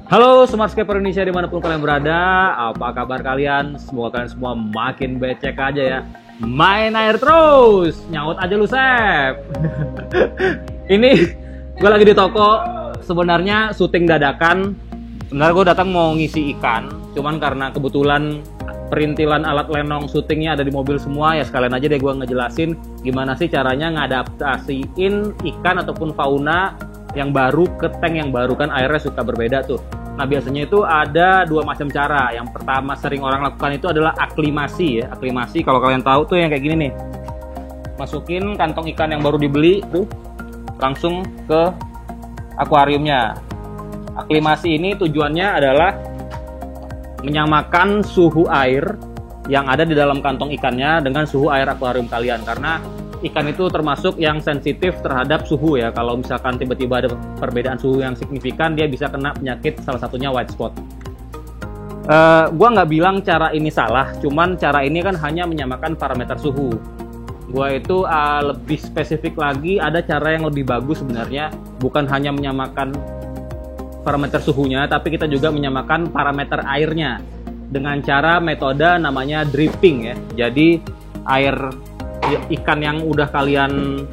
Halo Smart Scaper Indonesia dimanapun kalian berada, apa kabar kalian? Semoga kalian semua makin becek aja ya. Main air terus, nyaut aja lu Sep. Ini gue lagi di toko, sebenarnya syuting dadakan. Sebenarnya gue datang mau ngisi ikan, cuman karena kebetulan perintilan alat lenong syutingnya ada di mobil semua, ya sekalian aja deh gue ngejelasin gimana sih caranya ngadaptasiin ikan ataupun fauna yang baru ke tank yang baru, kan airnya suka berbeda tuh. Nah biasanya itu ada dua macam cara. Yang pertama sering orang lakukan itu adalah aklimasi ya. Aklimasi kalau kalian tahu tuh yang kayak gini nih. Masukin kantong ikan yang baru dibeli tuh langsung ke akuariumnya. Aklimasi ini tujuannya adalah menyamakan suhu air yang ada di dalam kantong ikannya dengan suhu air akuarium kalian, karena ikan itu termasuk yang sensitif terhadap suhu ya. Kalau misalkan tiba-tiba ada perbedaan suhu yang signifikan, dia bisa kena penyakit, salah satunya white spot. Gua nggak bilang cara ini salah, cuman cara ini kan hanya menyamakan parameter suhu. Gua itu lebih spesifik lagi, ada cara yang lebih bagus sebenarnya, bukan hanya menyamakan parameter suhunya, tapi kita juga menyamakan parameter airnya dengan cara metode namanya dripping ya. Jadi air ikan yang udah kalian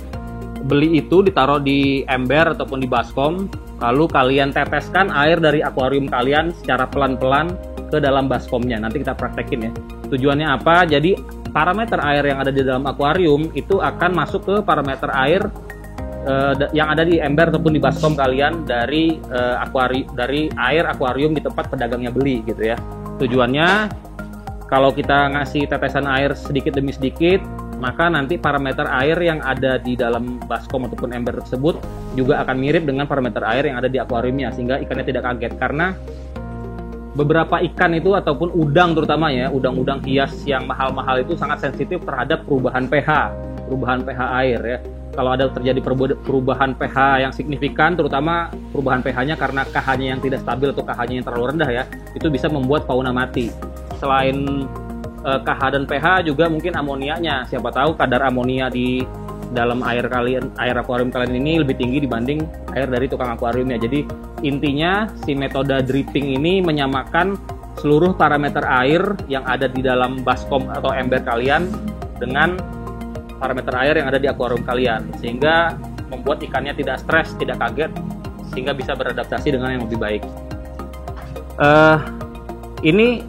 beli itu ditaruh di ember ataupun di baskom, lalu kalian teteskan air dari akuarium kalian secara pelan-pelan ke dalam baskomnya. Nanti kita praktekin ya. Tujuannya apa? Jadi parameter air yang ada di dalam akuarium itu akan masuk ke parameter air yang ada di ember ataupun di baskom kalian dari air akuarium di tempat pedagangnya beli gitu ya. Tujuannya kalau kita ngasih tetesan air sedikit demi sedikit, maka nanti parameter air yang ada di dalam baskom ataupun ember tersebut juga akan mirip dengan parameter air yang ada di akuariumnya, sehingga ikannya tidak kaget. Karena beberapa ikan itu ataupun udang terutama ya, udang-udang hias yang mahal-mahal itu sangat sensitif terhadap perubahan pH air ya. Kalau ada terjadi perubahan pH yang signifikan, terutama perubahan pH-nya karena KH-nya yang tidak stabil atau KH-nya yang terlalu rendah ya, itu bisa membuat fauna mati. Selain KH dan pH juga mungkin amonianya. Siapa tahu kadar amonia di dalam air akuarium kalian ini lebih tinggi dibanding air dari tukang akuariumnya. Jadi intinya si metode dripping ini menyamakan seluruh parameter air yang ada di dalam baskom atau ember kalian dengan parameter air yang ada di akuarium kalian, sehingga membuat ikannya tidak stres, tidak kaget, sehingga bisa beradaptasi dengan yang lebih baik. Ini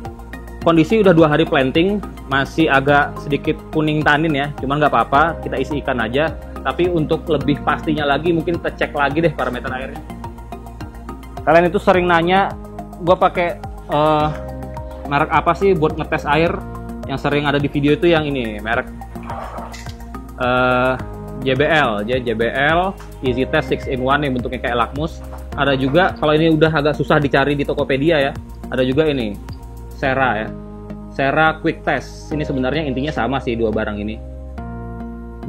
kondisi udah 2 hari planting, masih agak sedikit kuning tanin ya, cuman nggak apa-apa, kita isi ikan aja. Tapi untuk lebih pastinya lagi, mungkin kita cek lagi deh parameter airnya. Kalian itu sering nanya, gue pakai merek apa sih buat ngetes air? Yang sering ada di video itu yang ini, merek JBL Easy Test 6-in-1 yang bentuknya kayak lakmus. Ada juga, kalau ini udah agak susah dicari di Tokopedia ya, ada juga ini Sera ya, Sera Quick Test. Ini sebenarnya intinya sama sih dua barang ini.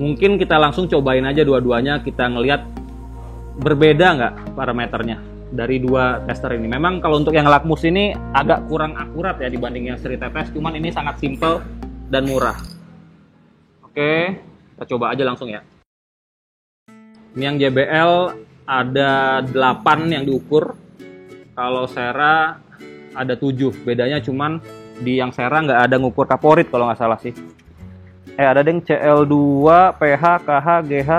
Mungkin kita langsung cobain aja dua-duanya, kita ngelihat berbeda nggak parameternya dari dua tester ini. Memang kalau untuk yang lakmus ini agak kurang akurat ya dibanding yang seri tetes, cuman ini sangat simple dan murah. Oke, kita coba aja langsung ya. Ini yang JBL ada 8 yang diukur, kalau Sera ada 7. Bedanya cuman di yang Sera nggak ada ngukur kaporit kalau nggak salah sih. Ada yang CL2, PH, KH, GH.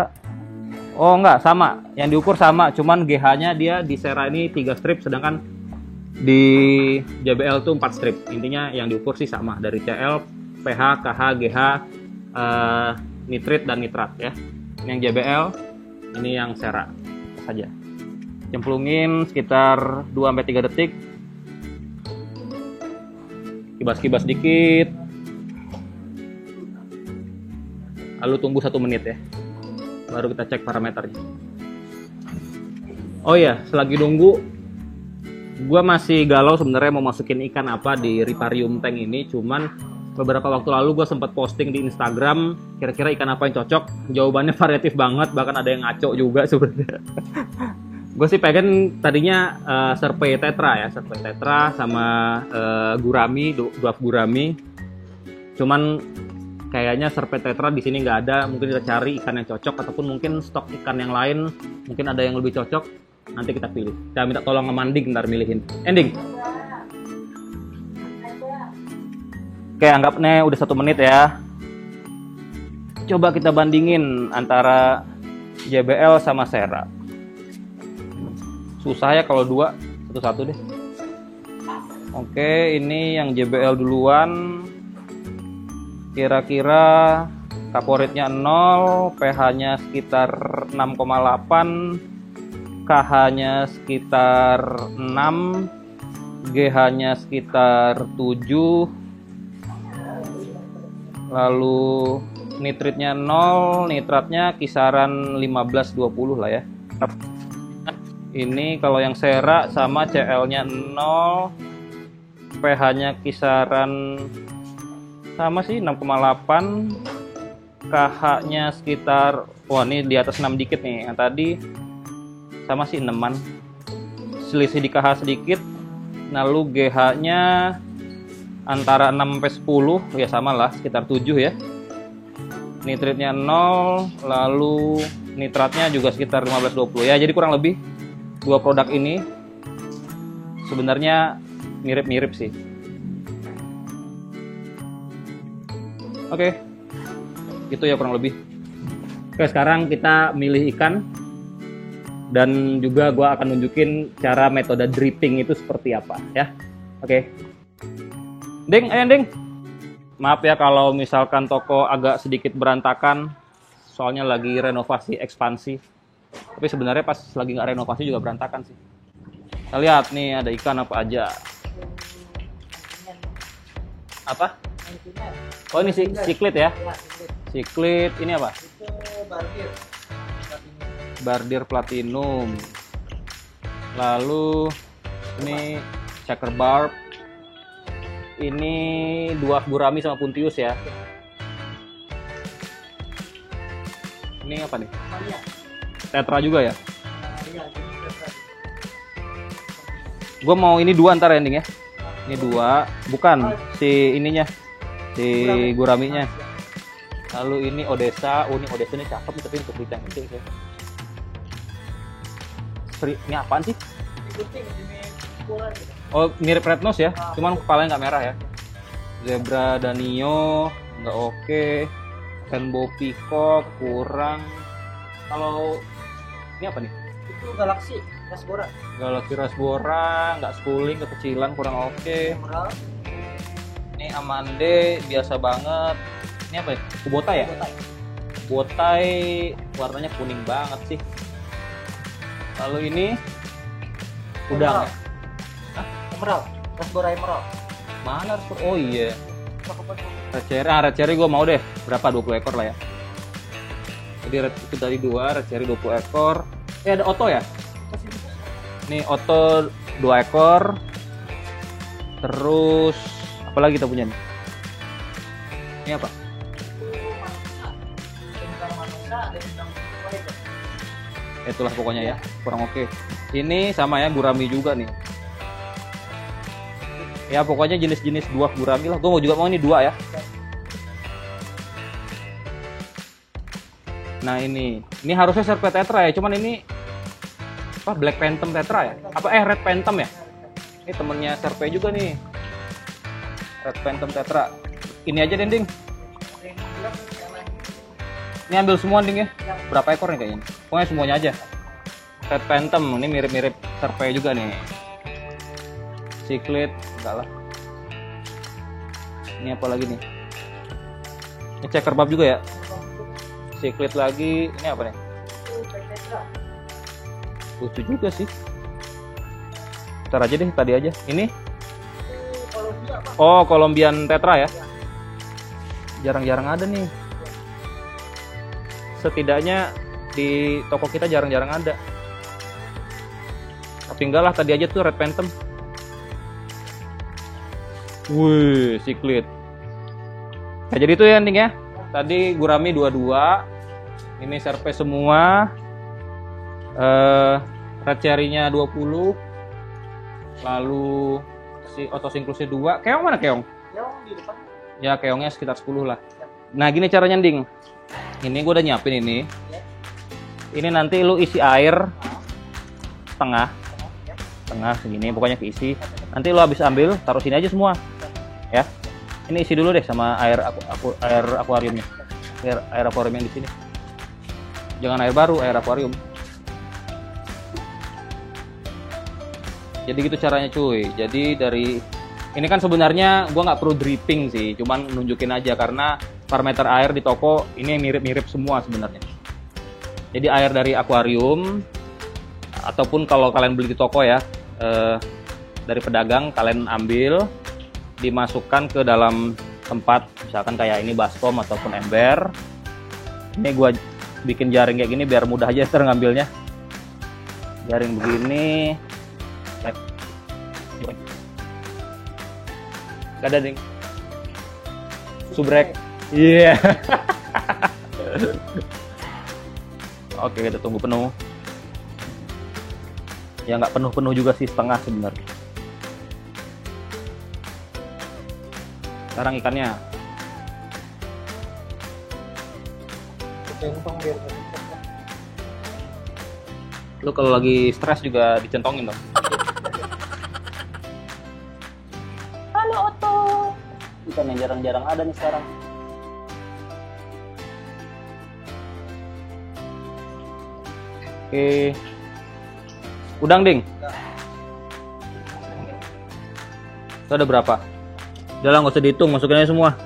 Oh nggak, sama. Yang diukur sama, cuman GH-nya dia di Sera ini 3 strip, sedangkan di JBL tuh 4 strip. Intinya yang diukur sih sama, dari CL, PH, KH, GH, nitrit dan nitrat ya. Ini yang JBL, ini yang Sera saja. Cemplungin sekitar 2-3 detik. Kibas-kibas dikit, lalu tunggu 1 menit ya, baru kita cek parameternya. Oh ya, selagi nunggu, gue masih galau sebenarnya mau masukin ikan apa di riparium tank ini. Cuman beberapa waktu lalu gue sempat posting di Instagram, kira-kira ikan apa yang cocok. Jawabannya variatif banget, bahkan ada yang ngaco juga sebenarnya. Gue sih pengen tadinya Serpei Tetra ya, Serpei Tetra sama gurami, dwarf gurami. Cuman kayaknya Serpent tetra di sini nggak ada, mungkin kita cari ikan yang cocok ataupun mungkin stok ikan yang lain mungkin ada yang lebih cocok, nanti kita pilih. Kita minta tolong sama Anding ntar milihin. Ending. Oke, anggapnya udah 1 menit ya. Coba kita bandingin antara JBL sama Sera. Susah ya kalau dua, satu-satu deh. Oke, ini yang JBL duluan. Kira-kira kaporitnya 0, pH-nya sekitar 6,8, KH-nya sekitar 6, GH-nya sekitar 7, lalu nitritnya 0, nitratnya kisaran 15-20 lah ya. Ini kalau yang Sera sama CL-nya 0, pH-nya kisaran sama sih 6,8, KH-nya sekitar, wah ini di atas 6 dikit nih, yang tadi sama sih 6-an, selisih di KH sedikit. Lalu GH-nya antara 6 sampai 10 ya, sama lah sekitar 7 ya. Nitritnya 0, lalu nitratnya juga sekitar 15-20 ya. Jadi kurang lebih dua produk ini sebenarnya mirip-mirip sih. Oke, gitu ya kurang lebih. Oke, sekarang kita milih ikan dan juga gua akan nunjukin cara metode dripping itu seperti apa ya. Oke. Ding, ayo Ding. Maaf ya kalau misalkan toko agak sedikit berantakan, soalnya lagi renovasi ekspansi. Tapi sebenarnya pas lagi nggak renovasi juga berantakan sih. Kita lihat nih ada ikan apa aja. Apa? Oh ini siklit ya? Siklit, ini apa? Bardir Platinum. Lalu ini Checker Barb. Ini dua gurami sama puntius ya. Ini apa nih? Tetra juga ya? Gue mau ini 2 ntar ending ya. Ini 2, bukan si ininya, si guraminya. Lalu ini Odessa. Oh ini Odessa ini cakep tapi untuk bidang kecil ya. Ini apaan sih? Oh mirip red nose ya, cuman kepalanya nggak merah ya. Zebra Danio nggak oke. Rainbow Peacock kurang. Kalau ini apa nih? Itu Galaxy Rasbora. Galaxy Rasbora nggak schooling, kekecilan kurang oke. Emerald. Ini Amande biasa banget. Ini apa ya? Kubota ya? Botai warnanya kuning banget sih. Lalu ini udang ya? Emerald. Rasbora Emerald. Mana? Oh iya. Red cherry gue mau deh. Berapa? 20 ekor lah ya. Jadi itu tadi 2, red cherry 20 ekor. Ada Otto ya? Nih Otto 2 ekor. Terus apa lagi kita punya nih? Ini apa? Itulah pokoknya ya, kurang oke. Ini sama ya, gurami juga nih. Ya pokoknya jenis-jenis 2 gurami lah. Gue juga mau ini 2 ya. Nah ini harusnya Serpent tetra ya, cuman ini apa Black Phantom tetra ya? Apa Red Phantom ya? Ini temennya Serpent juga nih. Red Phantom tetra. Ini aja Ding. Ini ambil semua Ding ya. Berapa ekor nih kayaknya? Pokoknya semuanya aja. Red Phantom ini mirip-mirip Serpent juga nih. Siklit enggak lah. Ini apa lagi nih? Ini Checker Barb juga ya. Siklit lagi, ini apa nih? Lucu juga sih. Ntar aja deh, tadi aja. Ini? Oh, Colombian Tetra ya? Jarang-jarang ada nih. Setidaknya di toko kita jarang-jarang ada. Tapi enggak lah, tadi aja tuh Red Phantom. Wih, siklit. Nah, jadi itu ya ending ya. Tadi gurami 22. Ini serpe semua. Red cherry-nya 20. Lalu si otosinklusnya 2. Keong mana keong? Keong di depan. Ya keongnya sekitar 10 lah. Nah, gini caranya, Ding. Ini gue udah nyiapin ini. Ini nanti lu isi air setengah segini, pokoknya keisi. Nanti lu habis ambil, taruh sini aja semua. Ya. Ini isi dulu deh sama air akuariumnya. Air akuarium yang di sini. Jangan air baru, air akuarium. Jadi gitu caranya, cuy. Jadi dari ini kan sebenarnya gua nggak perlu dripping sih, cuman nunjukin aja karena parameter air di toko ini mirip-mirip semua sebenarnya. Jadi air dari akuarium ataupun kalau kalian beli di toko ya, dari pedagang kalian ambil, dimasukkan ke dalam tempat misalkan kayak ini baskom ataupun ember. Ini gua bikin jaring kayak gini biar mudah aja ngambilnya. Jaring begini. Gak ada, Ding. Subrek. Iya. Yeah. Oke, kita tunggu penuh. Ya nggak penuh-penuh juga sih, setengah sebenarnya. Sekarang ikannya. Lu kalau lagi stres juga dicentongin dong. Halo Otto. Ikan yang jarang-jarang ada nih sekarang. Oke. Udang, Ding. Itu ada berapa? Udah lah, nggak usah dihitung, masukin aja semua.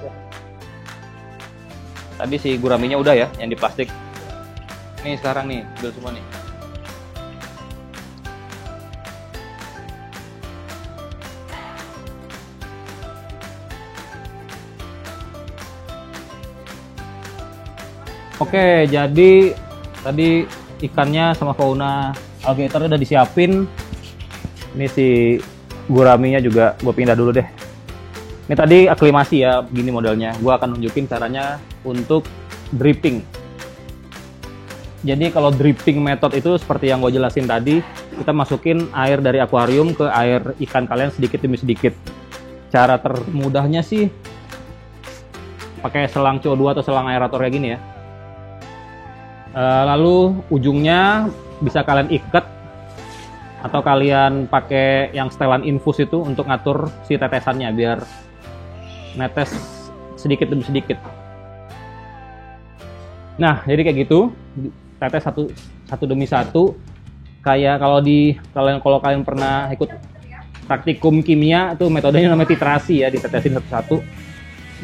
Tadi si guraminya udah ya, yang di plastik. Nih sekarang nih, ambil semua nih. Oke, jadi tadi ikannya sama fauna alligator udah disiapin. Ini si guraminya juga gue pindah dulu deh. Ini tadi aklimasi ya, begini modelnya. Gue akan nunjukin caranya untuk dripping. Jadi kalau dripping method itu seperti yang gue jelasin tadi, kita masukin air dari akuarium ke air ikan kalian sedikit demi sedikit. Cara termudahnya sih pakai selang CO2 atau selang aerator kayak gini ya. Lalu ujungnya bisa kalian ikat atau kalian pakai yang setelan infus itu untuk ngatur si tetesannya biar netes sedikit demi sedikit. Nah, jadi kayak gitu, tetes satu demi satu. Kayak kalau kalian pernah ikut praktikum kimia, itu metodenya namanya titrasi ya, ditetesin satu-satu.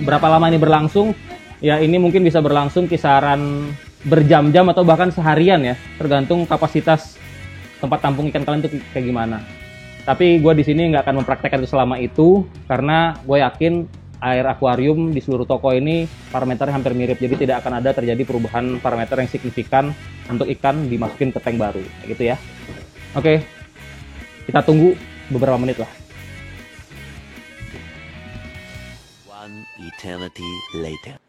Berapa lama ini berlangsung? Ya ini mungkin bisa berlangsung kisaran berjam-jam atau bahkan seharian ya, tergantung kapasitas tempat tampung ikan kalian tuh kayak gimana. Tapi gue di sini nggak akan mempraktekkan itu selama itu karena gue yakin air akuarium di seluruh toko ini parameternya hampir mirip, jadi tidak akan ada terjadi perubahan parameter yang signifikan untuk ikan dimasukin ke tank baru, kayak gitu ya. Oke, kita tunggu beberapa menit lah. One eternity later.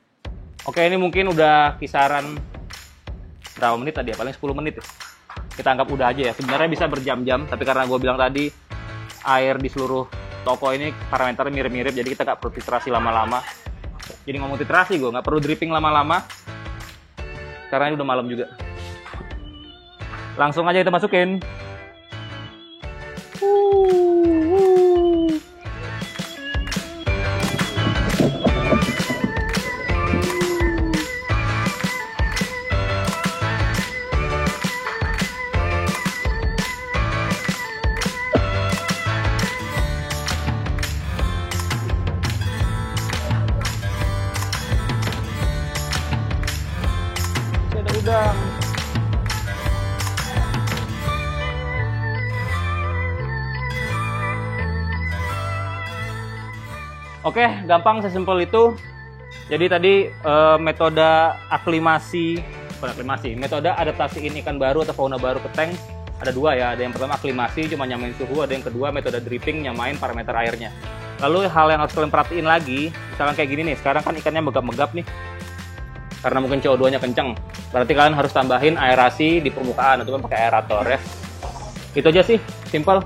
Oke, ini mungkin udah kisaran berapa menit tadi ya? Paling 10 menit ya. Kita anggap udah aja ya. Sebenarnya bisa berjam-jam, tapi karena gue bilang tadi air di seluruh toko ini parameternya mirip-mirip, jadi kita nggak perlu titrasi lama-lama. Jadi ngomong titrasi gue nggak perlu dripping lama-lama karena ini udah malam juga. Langsung aja kita masukin. Udang. Oke, gampang, sesimpel itu. Jadi tadi metode metode adaptasiin ikan baru atau fauna baru ke tank ada dua ya. Ada yang pertama aklimasi, cuma nyamain suhu. Ada yang kedua metode dripping, nyamain parameter airnya. Lalu hal yang harus kalian perhatiin lagi, misalkan kayak gini nih, sekarang kan ikannya megap-megap nih. Karena mungkin CO2-nya kenceng, berarti kalian harus tambahin aerasi di permukaan atau pakai aerator ya. Itu aja sih, simple.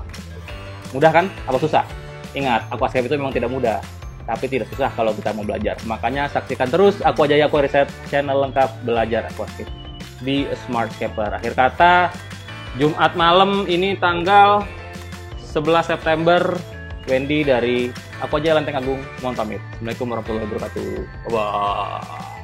Mudah kan? Apa susah? Ingat, aquascape itu memang tidak mudah. tapi tidak susah kalau kita mau belajar. Makanya saksikan terus Aqua Jaya Aqua Research, channel lengkap belajar aquascape di Smartscaper. Akhir kata, Jumat malam ini tanggal 11 September, Wendy dari Aqua Jaya Lenteng Agung mohon pamit. Assalamualaikum warahmatullahi wabarakatuh. Bye.